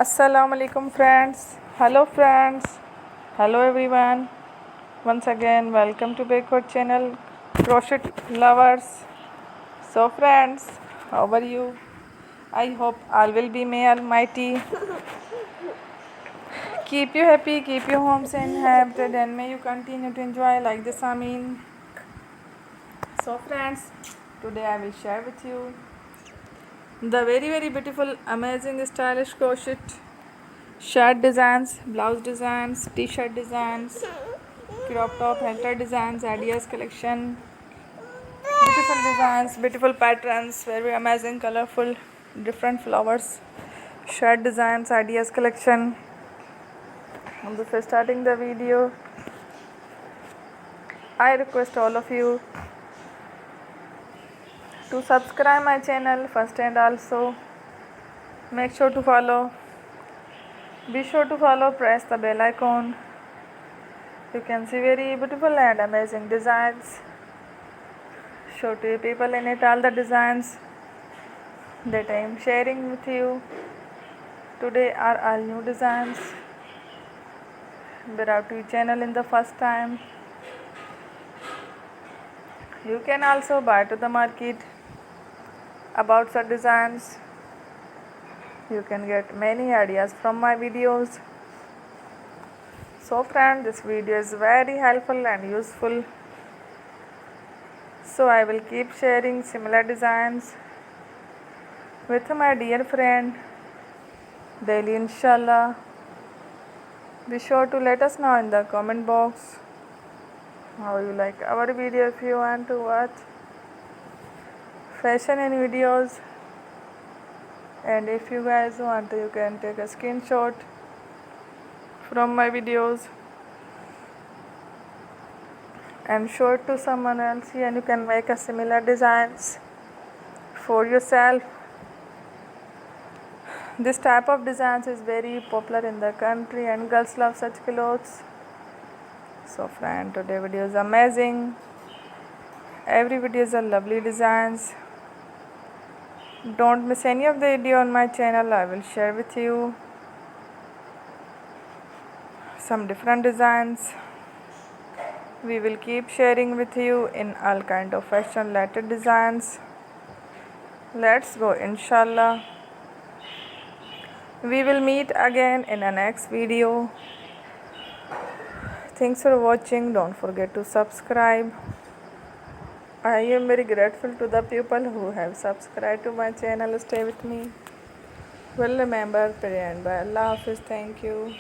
Assalamu alaikum friends. Hello friends. Hello everyone. Once again welcome to Backward channel Crochet lovers. So friends, how are you? I hope all will be may almighty keep you happy, keep you homes and happy, and may you continue to enjoy like this. So friends, today I will share with you the very beautiful, amazing, stylish crochet shirt designs, blouse designs, t-shirt designs, crop top halter designs, ideas collection, beautiful designs, beautiful patterns, very amazing, colorful, different flowers, shirt designs, ideas collection. And before starting the video, I request all of you to subscribe my channel first, and also make sure to follow. Be sure to follow, press the bell icon. You can see very beautiful and amazing designs. Show to you people in it all the designs that I am sharing with you. Today are all new designs. Brought to your channel in the first time. You can also buy to the market about such designs. You can get many ideas from my videos. So friends, this video is very helpful and useful. So I will keep sharing similar designs with my dear friend daily, inshallah. Be sure to let us know in the comment box how you like our video. If you want to watch fashion and videos, and if you guys want, you can take a screenshot from my videos and show it to someone else, and you can make a similar designs for yourself. This type of designs is very popular in the country and girls love such clothes. So friend, today video is amazing. Every video is a lovely designs. Don't miss any of the video on my channel. I will share with you some different designs. We will keep sharing with you in all kind of fashion related designs. Let's go, inshallah. We will meet again in the next video. Thanks for watching. Don't forget to subscribe. I am very grateful to the people who have subscribed to my channel. Stay with me. Well, remember, pray and by Allah Hafiz. Thank you.